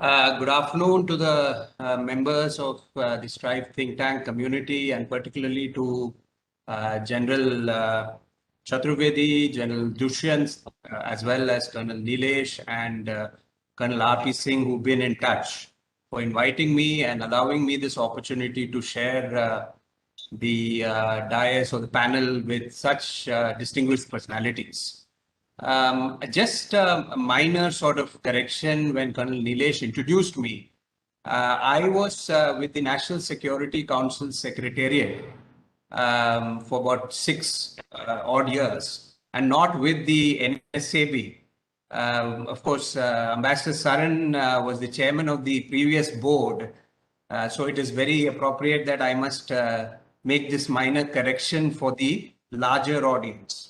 Good afternoon to the members of the Strive think tank community, and particularly to General Chaturvedi, General Dushyant, as well as Colonel Nilesh and Colonel R.P. Singh, who've been in touch, for inviting me and allowing me this opportunity to share the dais or the panel with such distinguished personalities. Just a minor sort of correction when Colonel Nilesh introduced me. I was with the National Security Council Secretariat for about six odd years and not with the NSAB. Of course, Ambassador Saran was the chairman of the previous board. So it is very appropriate that I must make this minor correction for the larger audience.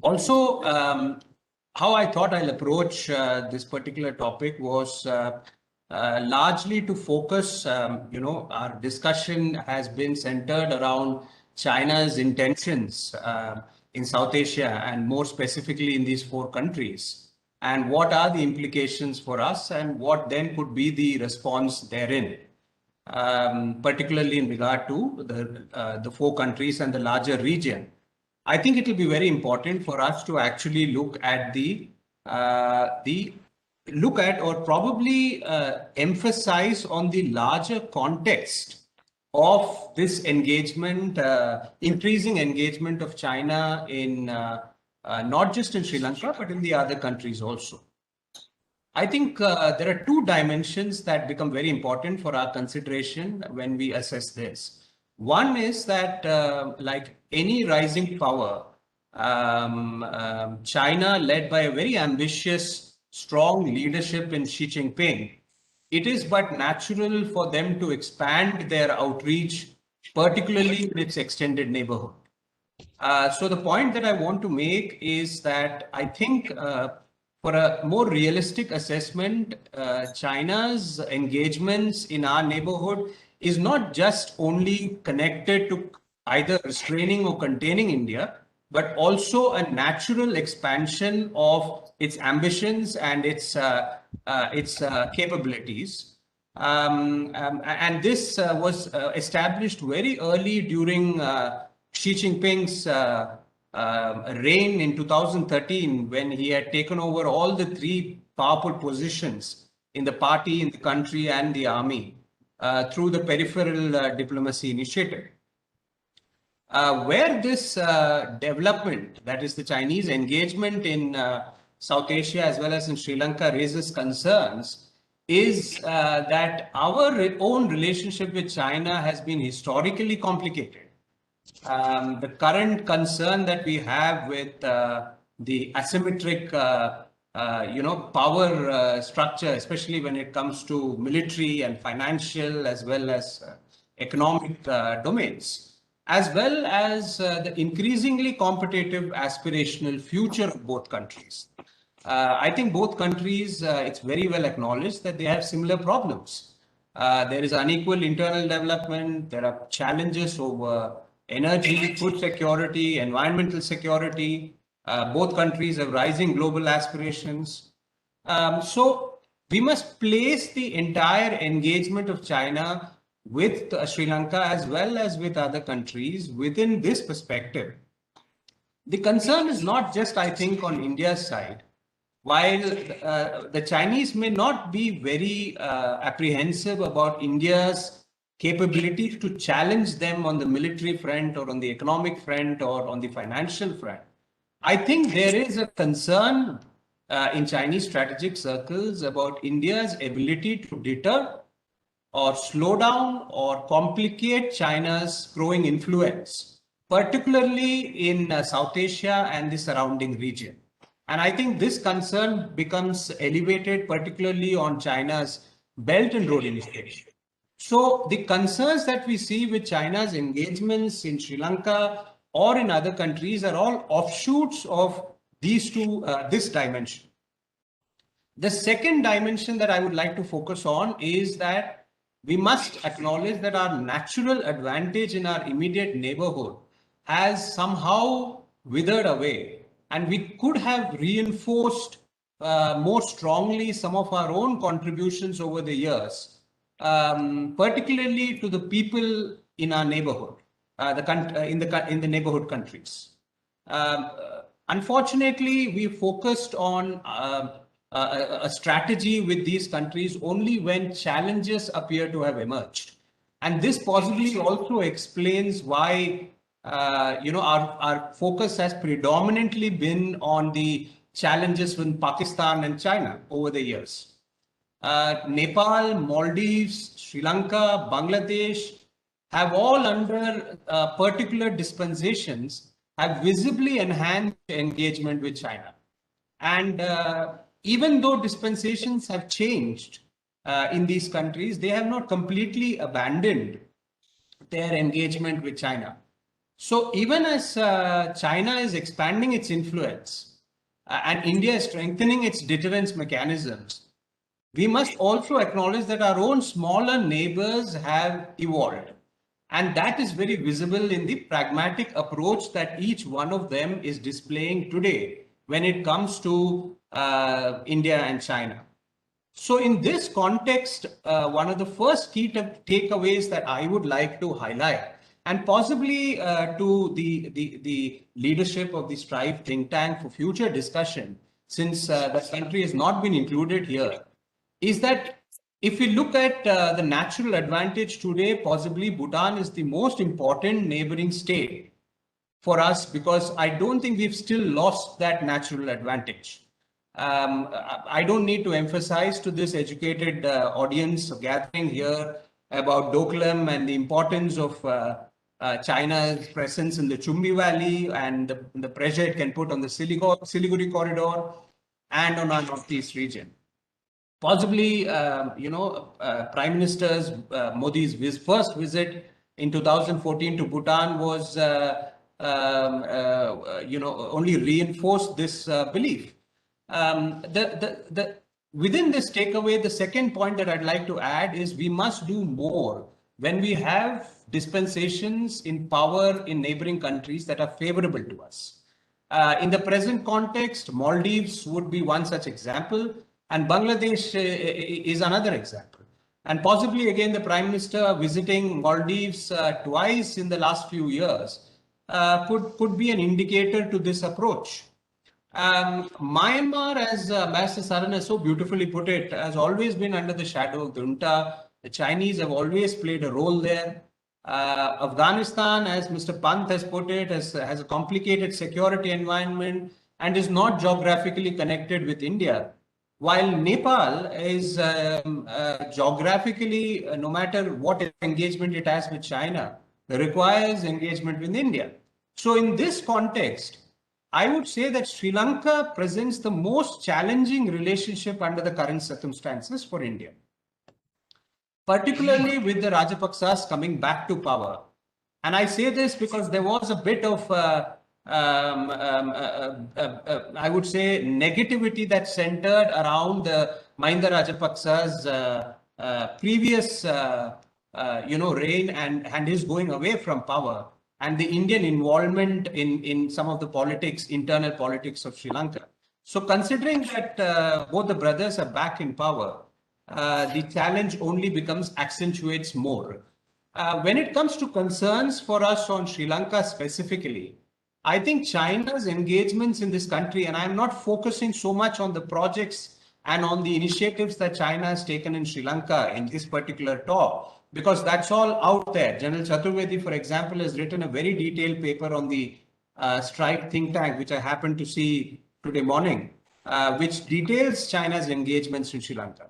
Also, how I thought I'll approach this particular topic was largely to focus, our discussion has been centered around China's intentions in South Asia and more specifically in these four countries. And what are the implications for us and what then could be the response therein, particularly in regard to the four countries and the larger region. I think it will be very important for us to actually look at or probably emphasize on the larger context of this engagement, increasing engagement of China in not just in Sri Lanka, but in the other countries also. I think there are two dimensions that become very important for our consideration when we assess this. One is that, like any rising power, China, led by a very ambitious, strong leadership in Xi Jinping, it is but natural for them to expand their outreach, particularly in its extended neighborhood. So the point that I want to make is that I think for a more realistic assessment, China's engagements in our neighborhood is not just only connected to either restraining or containing India, but also a natural expansion of its ambitions and its capabilities. And this was established very early during Xi Jinping's reign in 2013, when he had taken over all the three powerful positions in the party, in the country, and the army. Through the peripheral diplomacy initiative. Where this development, that is the Chinese engagement in South Asia as well as in Sri Lanka, raises concerns, is that our own relationship with China has been historically complicated. The current concern that we have with the asymmetric power structure, especially when it comes to military and financial as well as economic domains, as well as the increasingly competitive aspirational future of both countries. I think both countries, it's very well acknowledged that they have similar problems. There is unequal internal development. There are challenges over energy, food security, environmental security. Both countries have rising global aspirations. So we must place the entire engagement of China with Sri Lanka as well as with other countries within this perspective. The concern is not just, I think, on India's side. While the Chinese may not be very apprehensive about India's capability to challenge them on the military front or on the economic front or on the financial front, I think there is a concern in Chinese strategic circles about India's ability to deter or slow down or complicate China's growing influence, particularly in South Asia and the surrounding region. And I think this concern becomes elevated, particularly on China's Belt and Road Initiative. So the concerns that we see with China's engagements in Sri Lanka or in other countries are all offshoots of these two, this dimension. The second dimension that I would like to focus on is that we must acknowledge that our natural advantage in our immediate neighborhood has somehow withered away, and we could have reinforced more strongly some of our own contributions over the years, particularly to the people in our neighborhood, in the neighborhood countries. Unfortunately, we focused on a strategy with these countries only when challenges appear to have emerged. And this possibly also explains why our focus has predominantly been on the challenges with Pakistan and China over the years. Nepal, Maldives, Sri Lanka, Bangladesh have all under particular dispensations have visibly enhanced engagement with China. And even though dispensations have changed in these countries, they have not completely abandoned their engagement with China. So even as China is expanding its influence and India is strengthening its deterrence mechanisms, we must also acknowledge that our own smaller neighbors have evolved. And that is very visible in the pragmatic approach that each one of them is displaying today when it comes to India and China. So in this context, one of the first key takeaways that I would like to highlight, and possibly to the leadership of the Strive think tank for future discussion, since the country has not been included here, is that if we look at the natural advantage today, possibly Bhutan is the most important neighboring state for us, because I don't think we've still lost that natural advantage. I don't need to emphasize to this educated audience gathering here about Doklam and the importance of China's presence in the Chumbi Valley and the pressure it can put on the Siliguri corridor and on our northeast region. Possibly, Prime Minister Modi's first visit in 2014 to Bhutan was, only reinforced this belief. Within this takeaway, the second point that I'd like to add is we must do more when we have dispensations in power in neighboring countries that are favorable to us. In the present context, Maldives would be one such example, and Bangladesh is another example. And possibly, again, the Prime Minister visiting Maldives twice in the last few years could be an indicator to this approach. Myanmar, as Master Saran has so beautifully put it, has always been under the shadow of the junta. The Chinese have always played a role there. Afghanistan, as Mr. Pant has put it, has a complicated security environment and is not geographically connected with India. While Nepal is geographically, no matter what engagement it has with China, requires engagement with India. So in this context, I would say that Sri Lanka presents the most challenging relationship under the current circumstances for India, particularly with the Rajapaksas coming back to power. And I say this because there was a bit of I would say negativity that centered around the Mahinda Rajapaksa's previous reign and his going away from power, and the Indian involvement in some of the internal politics of Sri Lanka. So considering that both the brothers are back in power, the challenge only accentuates more. When it comes to concerns for us on Sri Lanka specifically, I think China's engagements in this country, and I'm not focusing so much on the projects and on the initiatives that China has taken in Sri Lanka in this particular talk, because that's all out there. General Chaturvedi, for example, has written a very detailed paper on the Strive think tank, which I happened to see today morning, which details China's engagements in Sri Lanka.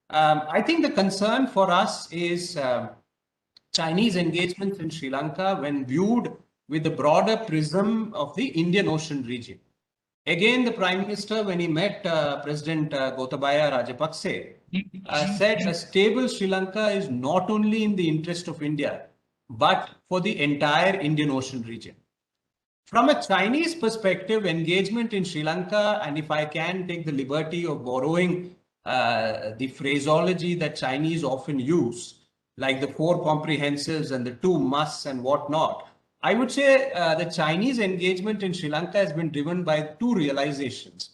I think the concern for us is Chinese engagements in Sri Lanka when viewed with the broader prism of the Indian Ocean region. Again, the Prime Minister, when he met President Gotabaya Rajapakse, said a stable Sri Lanka is not only in the interest of India, but for the entire Indian Ocean region. From a Chinese perspective, engagement in Sri Lanka, and if I can take the liberty of borrowing the phraseology that Chinese often use, like the 4 comprehensives and the 2 musts and whatnot, I would say the Chinese engagement in Sri Lanka has been driven by 2 realizations.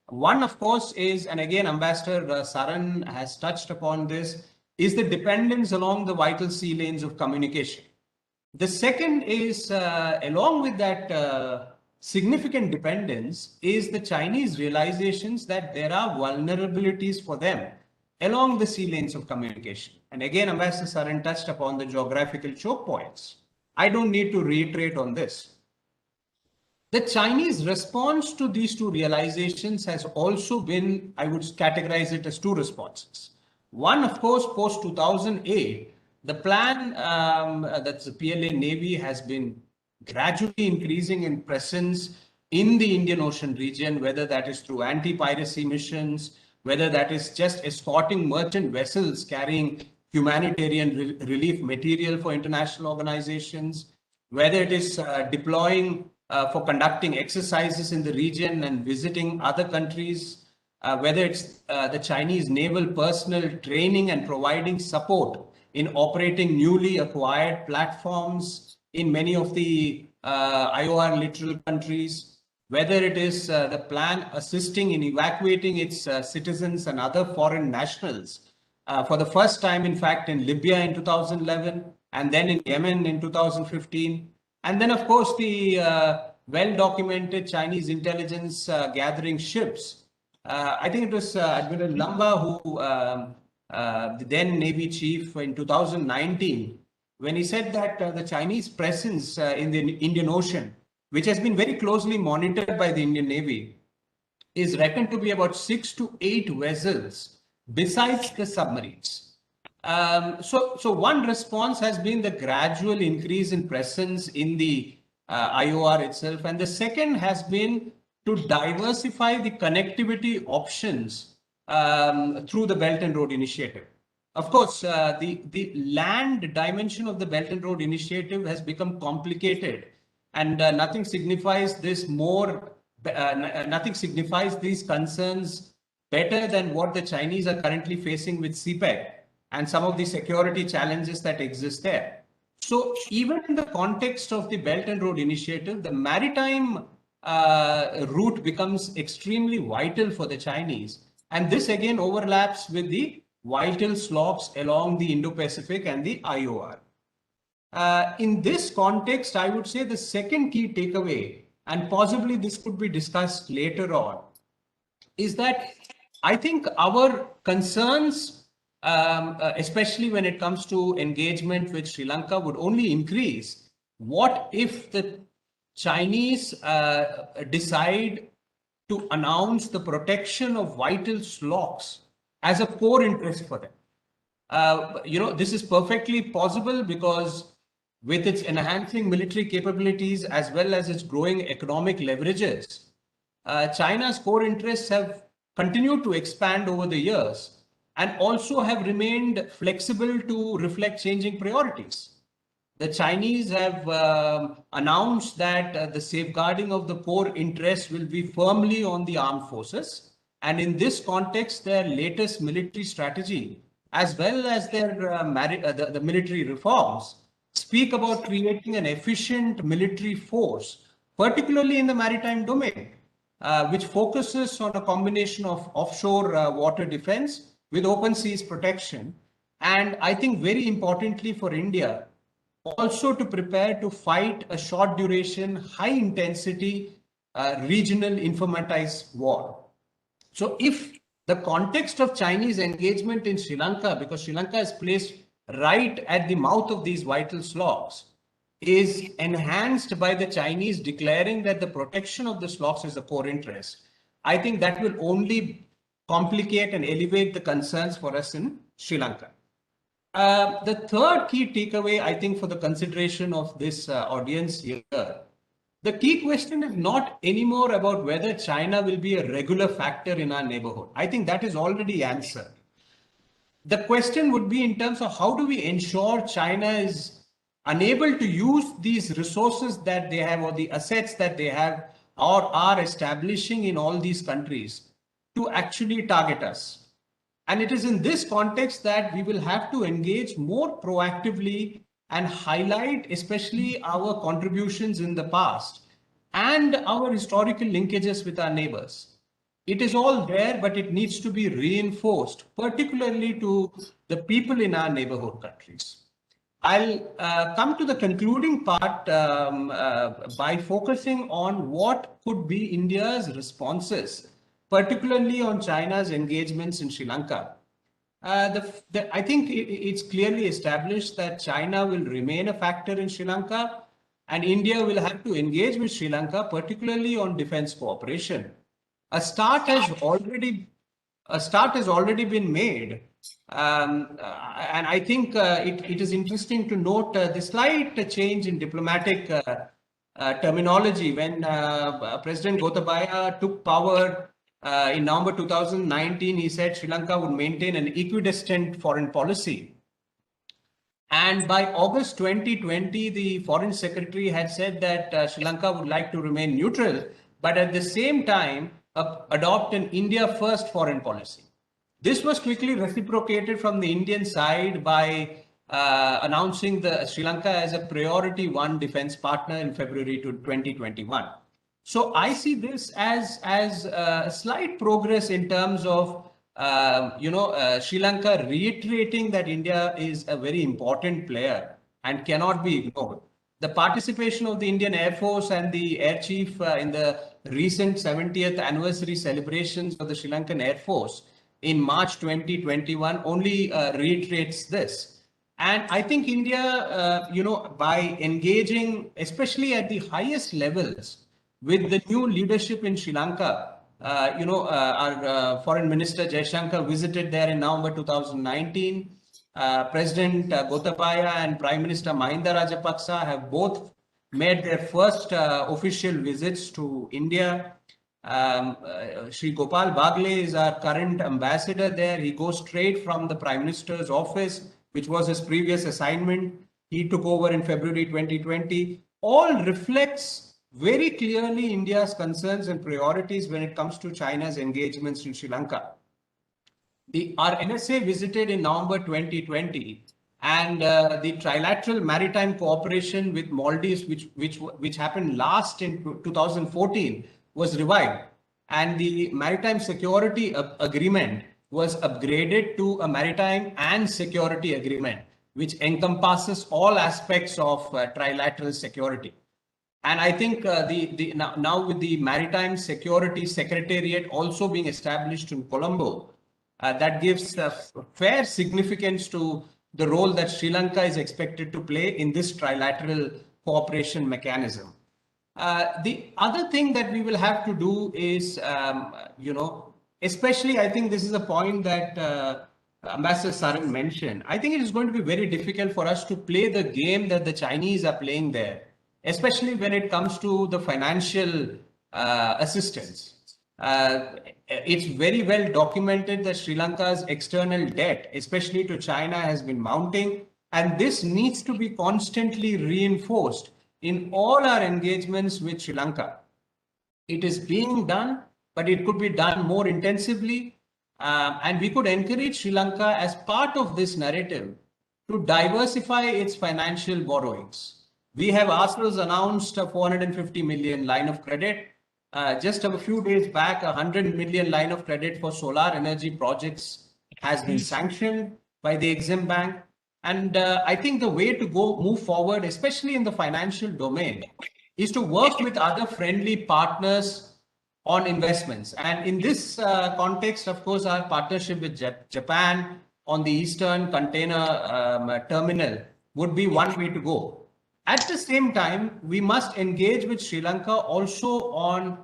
One, of course, is, and again, Ambassador Saran has touched upon this, is the dependence along the vital sea lanes of communication. The second is, along with that significant dependence, is the Chinese realizations that there are vulnerabilities for them along the sea lanes of communication. And again, Ambassador Saran touched upon the geographical choke points. I don't need to reiterate on this. The Chinese response to these two realizations has also been, I would categorize it as two responses. One, of course, post 2008, the plan that the PLA Navy has been gradually increasing in presence in the Indian Ocean region, whether that is through anti-piracy missions, whether that is just escorting merchant vessels carrying humanitarian relief material for international organizations, whether it is deploying for conducting exercises in the region and visiting other countries, whether it's the Chinese naval personnel training and providing support in operating newly acquired platforms in many of the IOR littoral countries, whether it is the plan assisting in evacuating its citizens and other foreign nationals for the first time, in fact, in Libya in 2011, and then in Yemen in 2015. And then, of course, the well-documented Chinese intelligence gathering ships. I think it was Admiral Lamba who, the then Navy chief in 2019, when he said that the Chinese presence in the Indian Ocean, which has been very closely monitored by the Indian Navy, is reckoned to be about 6 to 8 vessels besides the submarines. So one response has been the gradual increase in presence in the IOR itself. And the second has been to diversify the connectivity options through the Belt and Road Initiative. Of course, the land dimension of the Belt and Road Initiative has become complicated, and nothing signifies this more, nothing signifies these concerns better than what the Chinese are currently facing with CPEC and some of the security challenges that exist there. So even in the context of the Belt and Road Initiative, the maritime route becomes extremely vital for the Chinese. And this again overlaps with the vital slots along the Indo-Pacific and the IOR. In this context, I would say the second key takeaway, and possibly this could be discussed later on, is that I think our concerns, especially when it comes to engagement with Sri Lanka, would only increase. What if the Chinese decide to announce the protection of vital slots as a core interest for them? This is perfectly possible because with its enhancing military capabilities as well as its growing economic leverages, China's core interests have continued to expand over the years and also have remained flexible to reflect changing priorities. The Chinese have announced that the safeguarding of the core interests will be firmly on the armed forces. And in this context, their latest military strategy, as well as their the military reforms, speak about creating an efficient military force, particularly in the maritime domain, which focuses on a combination of offshore water defense with open seas protection. And I think very importantly for India, also to prepare to fight a short duration, high intensity regional informatized war. So if the context of Chinese engagement in Sri Lanka, because Sri Lanka is placed right at the mouth of these vital slots, is enhanced by the Chinese declaring that the protection of the slots is a core interest, I think that will only complicate and elevate the concerns for us in Sri Lanka. The third key takeaway, I think, for the consideration of this audience here, the key question is not anymore about whether China will be a regular factor in our neighborhood. I think that is already answered. The question would be in terms of how do we ensure China is unable to use these resources that they have or the assets that they have or are establishing in all these countries to actually target us. And it is in this context that we will have to engage more proactively and highlight especially our contributions in the past and our historical linkages with our neighbors. it is all there, but it needs to be reinforced, particularly to the people in our neighborhood countries. I'll come to the concluding part by focusing on what could be India's responses, particularly on China's engagements in Sri Lanka. I think it's clearly established that China will remain a factor in Sri Lanka, and India will have to engage with Sri Lanka, particularly on defense cooperation. A start has already been made, and I think it is interesting to note the slight change in diplomatic terminology when President Gotabaya took power in November 2019. He said Sri Lanka would maintain an equidistant foreign policy. And by August 2020, the Foreign Secretary had said that Sri Lanka would like to remain neutral, but at the same time, adopt an India first foreign policy. This was quickly reciprocated from the Indian side by announcing the Sri Lanka as a priority one defense partner in February 2021. So I see this as a slight progress in terms of Sri Lanka reiterating that India is a very important player and cannot be ignored. The participation of the Indian Air Force and the Air Chief in the recent 70th anniversary celebrations of the Sri Lankan Air Force in March 2021 only reiterates this. And I think India, by engaging, especially at the highest levels, with the new leadership in Sri Lanka, our Foreign Minister Jaishankar visited there in November 2019. President Gotabaya and Prime Minister Mahinda Rajapaksa have both made their first official visits to India. Sri Gopal Bagle is our current ambassador there. He goes straight from the Prime Minister's office, which was his previous assignment. He took over in February 2020. All reflects very clearly India's concerns and priorities when it comes to China's engagements in Sri Lanka. Our NSA visited in November 2020, and the trilateral maritime cooperation with Maldives, which happened last in 2014, was revived, and the maritime security agreement was upgraded to a maritime and security agreement, which encompasses all aspects of trilateral security. And I think now with the Maritime Security Secretariat also being established in Colombo, that gives fair significance to the role that Sri Lanka is expected to play in this trilateral cooperation mechanism. The other thing that we will have to do is, especially I think this is a point that Ambassador Sarang mentioned. I think it is going to be very difficult for us to play the game that the Chinese are playing there, especially when it comes to the financial assistance. It's very well documented that Sri Lanka's external debt, especially to China, has been mounting, and this needs to be constantly reinforced in all our engagements with Sri Lanka. It is being done, but it could be done more intensively, and we could encourage Sri Lanka as part of this narrative to diversify its financial borrowings. We have ourselves announced a 450 million line of credit. Just a few days back, 100 million line of credit for solar energy projects has been sanctioned by the Exim Bank. And I think the way to move forward, especially in the financial domain, is to work with other friendly partners on investments. And in this context, of course, our partnership with Japan on the Eastern Container Terminal would be one way to go. At the same time, we must engage with Sri Lanka also on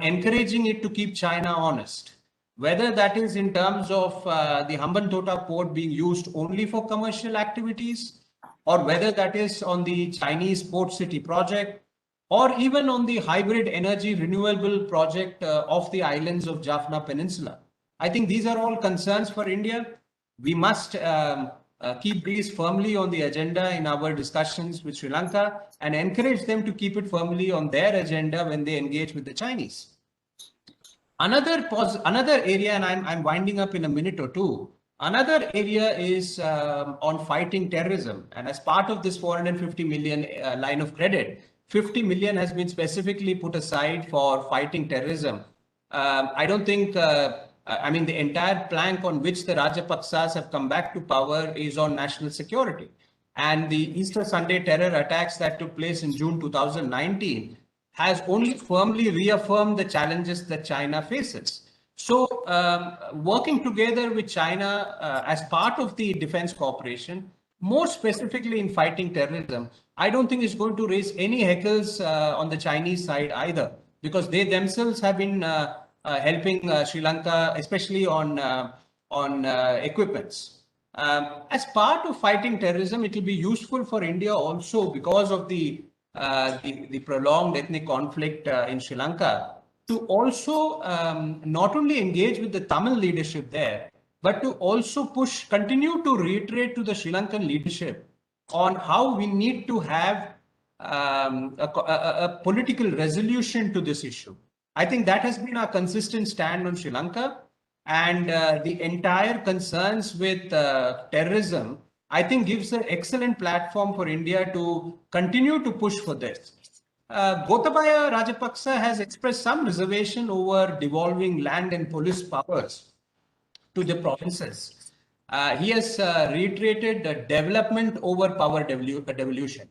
encouraging it to keep China honest, whether that is in terms of the Hambantota port being used only for commercial activities, or whether that is on the Chinese port city project, or even on the hybrid energy renewable project of the islands of Jaffna Peninsula. I think these are all concerns for India. We must keep these firmly on the agenda in our discussions with Sri Lanka and encourage them to keep it firmly on their agenda when they engage with the Chinese. Another area, and I'm winding up in a minute or two, another area is on fighting terrorism. And as part of this 450 million line of credit, 50 million has been specifically put aside for fighting terrorism. I don't think, I mean, the entire plank on which the Rajapaksas have come back to power is on national security. And the Easter Sunday terror attacks that took place in June 2019 has only firmly reaffirmed the challenges that China faces. So, working together with China as part of the defense cooperation, more specifically in fighting terrorism, I don't think it's going to raise any heckles on the Chinese side either, because they themselves have been helping Sri Lanka, especially on equipments. As part of fighting terrorism, it will be useful for India also because of the prolonged ethnic conflict in Sri Lanka to also not only engage with the Tamil leadership there, but to also continue to reiterate to the Sri Lankan leadership on how we need to have a political resolution to this issue. I think that has been our consistent stand on Sri Lanka, and the entire concerns with terrorism, I think, gives an excellent platform for India to continue to push for this. Gotabaya Rajapaksa has expressed some reservation over devolving land and police powers to the provinces. He has reiterated development over power devolution.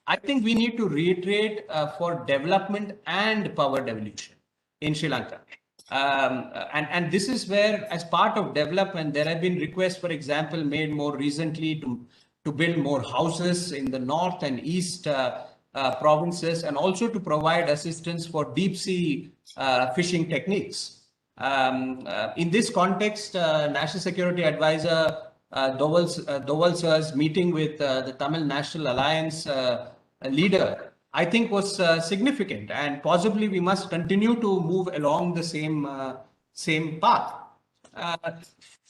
I think we need to reiterate for development and power devolution in Sri Lanka. And this is where, as part of development, there have been requests, for example, made more recently to build more houses in the north and east provinces, and also to provide assistance for deep sea fishing techniques. In this context, National Security Advisor Doval Sir's meeting with the Tamil National Alliance leader, I think, was significant, and possibly we must continue to move along the same path.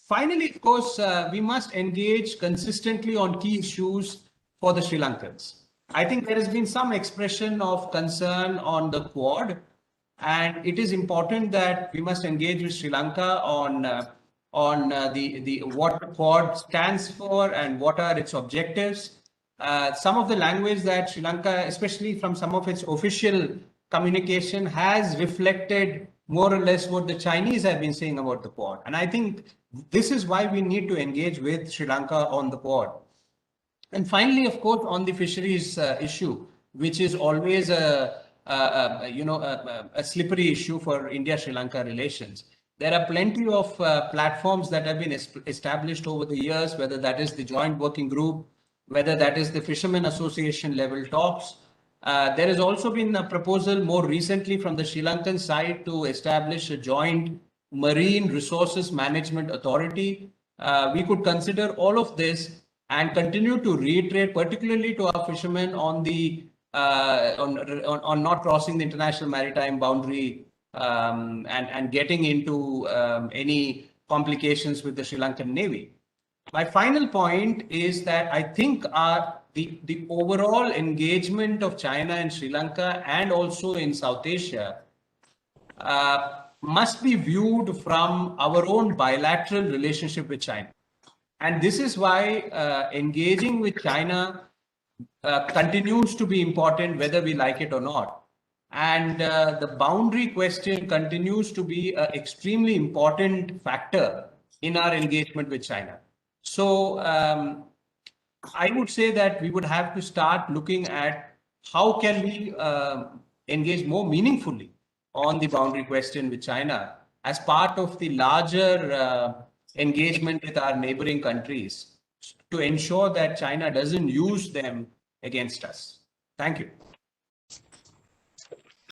Finally, of course, we must engage consistently on key issues for the Sri Lankans. I think there has been some expression of concern on the Quad, and it is important that we must engage with Sri Lanka on what Quad stands for and what are its objectives. Some of the language that Sri Lanka, especially from some of its official communication, has reflected more or less what the Chinese have been saying about the Quad. And I think this is why we need to engage with Sri Lanka on the Quad. And finally, of course, on the fisheries issue, which is always a slippery issue for India-Sri Lanka relations. There are plenty of platforms that have been established over the years, whether that is the joint working group, whether that is the Fishermen Association level talks. There has also been a proposal more recently from the Sri Lankan side to establish a joint marine resources management authority. We could consider all of this and continue to reiterate, particularly to our fishermen, on not crossing the international maritime boundary and getting into any complications with the Sri Lankan Navy. My final point is that I think the overall engagement of China and Sri Lanka, and also in South Asia, must be viewed from our own bilateral relationship with China. And this is why engaging with China continues to be important, whether we like it or not. And the boundary question continues to be an extremely important factor in our engagement with China. So I would say that we would have to start looking at how can we engage more meaningfully on the boundary question with China as part of the larger engagement with our neighboring countries to ensure that China doesn't use them against us. Thank you.